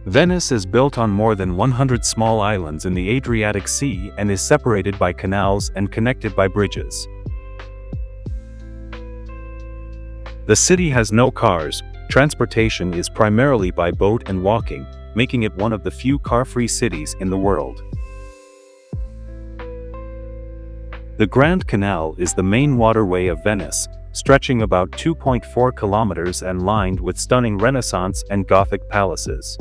Venice is built on more than 100 small islands in the Adriatic Sea and is separated by canals and connected by bridges. The city has no cars. Transportation is primarily by boat and walking, making it one of the few car-free cities in the world. The Grand Canal is the main waterway of Venice, stretching about 2.4 kilometers and lined with stunning Renaissance and Gothic palaces.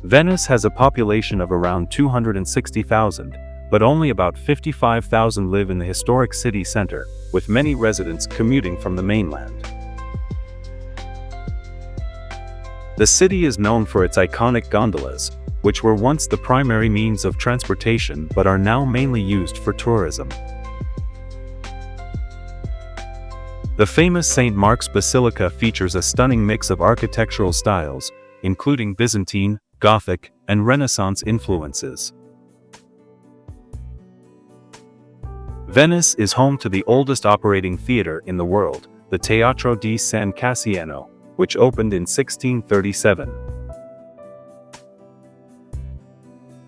Venice has a population of around 260,000, but only about 55,000 live in the historic city center, with many residents commuting from the mainland. The city is known for its iconic gondolas, which were once the primary means of transportation but are now mainly used for tourism. The famous St. Mark's Basilica features a stunning mix of architectural styles, including Byzantine, Gothic, and Renaissance influences. Venice is home to the oldest operating theater in the world, the Teatro di San Cassiano, which opened in 1637.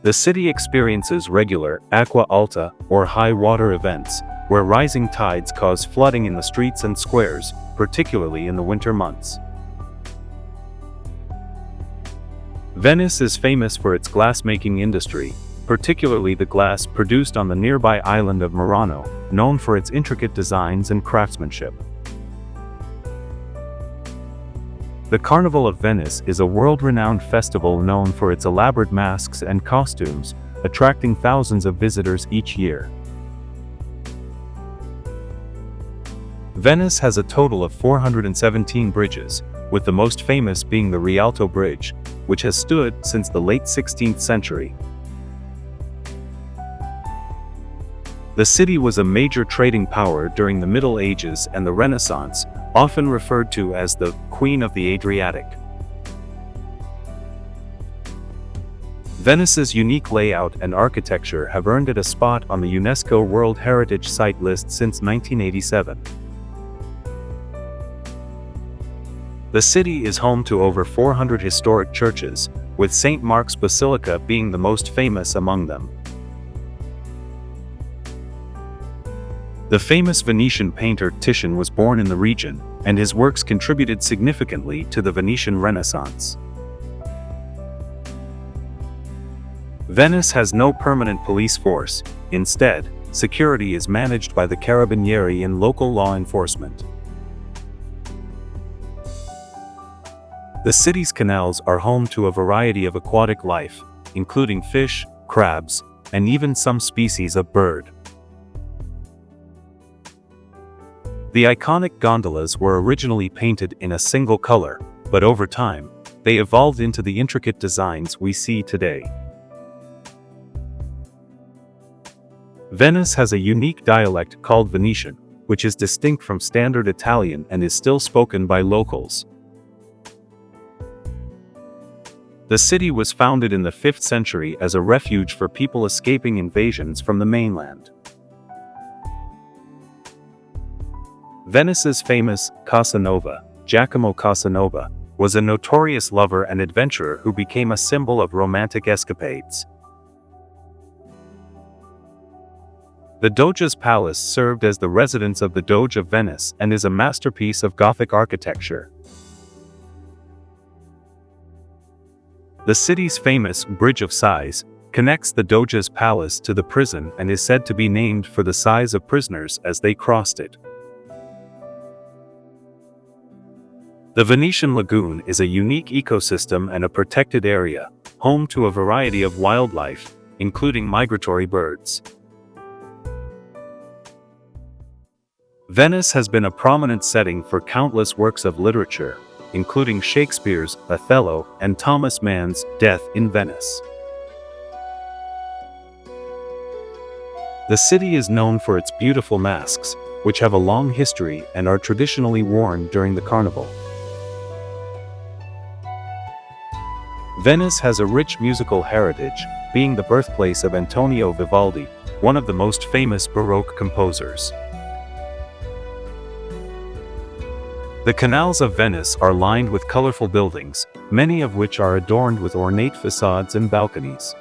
The city experiences regular acqua alta, or high water events, where rising tides cause flooding in the streets and squares, particularly in the winter months. Venice is famous for its glass-making industry, particularly the glass produced on the nearby island of Murano, known for its intricate designs and craftsmanship. The Carnival of Venice is a world-renowned festival known for its elaborate masks and costumes, attracting thousands of visitors each year. Venice has a total of 417 bridges, with the most famous being the Rialto Bridge, which has stood since the late 16th century. The city was a major trading power during the Middle Ages and the Renaissance, often referred to as the Queen of the Adriatic. Venice's unique layout and architecture have earned it a spot on the UNESCO World Heritage Site list since 1987. The city is home to over 400 historic churches, with St. Mark's Basilica being the most famous among them. The famous Venetian painter Titian was born in the region, and his works contributed significantly to the Venetian Renaissance. Venice has no permanent police force. Instead, security is managed by the Carabinieri and local law enforcement. The city's canals are home to a variety of aquatic life, including fish, crabs, and even some species of bird. The iconic gondolas were originally painted in a single color, but over time, they evolved into the intricate designs we see today. Venice has a unique dialect called Venetian, which is distinct from standard Italian and is still spoken by locals. The city was founded in the 5th century as a refuge for people escaping invasions from the mainland. Venice's famous Casanova, Giacomo Casanova, was a notorious lover and adventurer who became a symbol of romantic escapades. The Doge's Palace served as the residence of the Doge of Venice and is a masterpiece of Gothic architecture. The city's famous Bridge of Sighs connects the Doge's Palace to the prison and is said to be named for the sighs of prisoners as they crossed it. The Venetian Lagoon is a unique ecosystem and a protected area, home to a variety of wildlife, including migratory birds. Venice has been a prominent setting for countless works of literature, including Shakespeare's Othello and Thomas Mann's Death in Venice. The city is known for its beautiful masks, which have a long history and are traditionally worn during the carnival. Venice has a rich musical heritage, being the birthplace of Antonio Vivaldi, one of the most famous Baroque composers. The canals of Venice are lined with colorful buildings, many of which are adorned with ornate facades and balconies.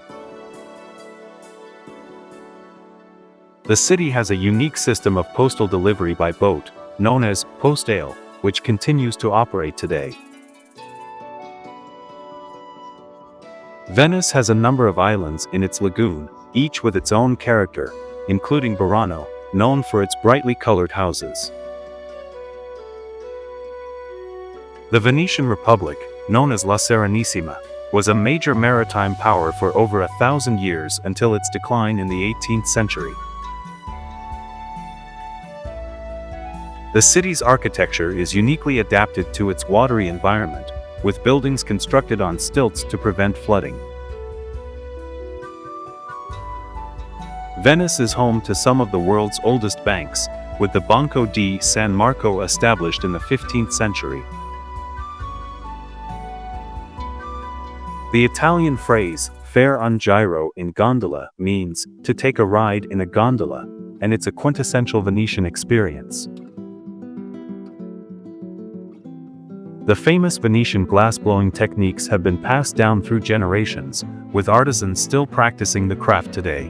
The city has a unique system of postal delivery by boat, known as postale, which continues to operate today. Venice has a number of islands in its lagoon, each with its own character, including Burano, known for its brightly colored houses. The Venetian Republic, known as La Serenissima, was a major maritime power for over 1,000 years until its decline in the 18th century. The city's architecture is uniquely adapted to its watery environment, with buildings constructed on stilts to prevent flooding. Venice is home to some of the world's oldest banks, with the Banco di San Marco established in the 15th century. The Italian phrase, fare un giro in gondola, means to take a ride in a gondola, and it's a quintessential Venetian experience. The famous Venetian glassblowing techniques have been passed down through generations, with artisans still practicing the craft today.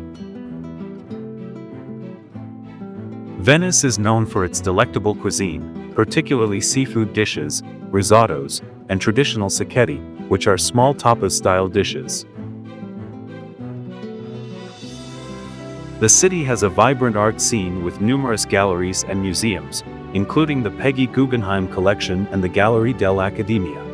Venice is known for its delectable cuisine, particularly seafood dishes, risottos, and traditional cicchetti, which are small tapas-style dishes. The city has a vibrant art scene with numerous galleries and museums, including the Peggy Guggenheim Collection and the Gallery dell'Accademia.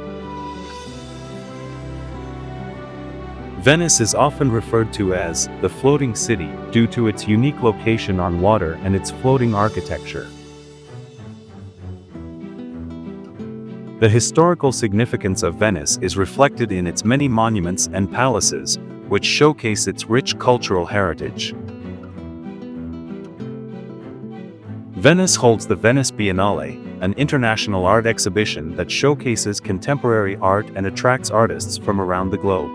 Venice is often referred to as the floating city due to its unique location on water and its floating architecture. The historical significance of Venice is reflected in its many monuments and palaces, which showcase its rich cultural heritage. Venice holds the Venice Biennale, an international art exhibition that showcases contemporary art and attracts artists from around the globe.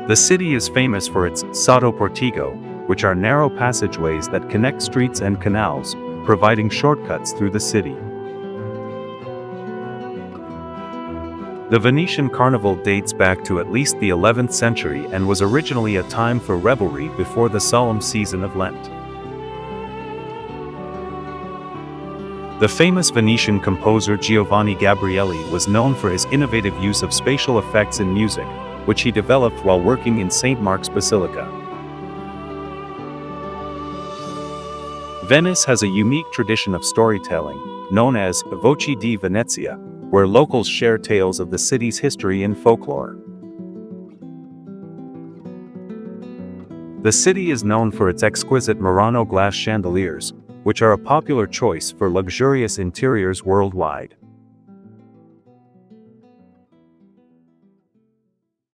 The city is famous for its Sotto Portico, which are narrow passageways that connect streets and canals, providing shortcuts through the city. The Venetian Carnival dates back to at least the 11th century and was originally a time for revelry before the solemn season of Lent. The famous Venetian composer Giovanni Gabrieli was known for his innovative use of spatial effects in music, which he developed while working in St. Mark's Basilica. Venice has a unique tradition of storytelling, known as Voci di Venezia, where locals share tales of the city's history and folklore. The city is known for its exquisite Murano glass chandeliers, which are a popular choice for luxurious interiors worldwide.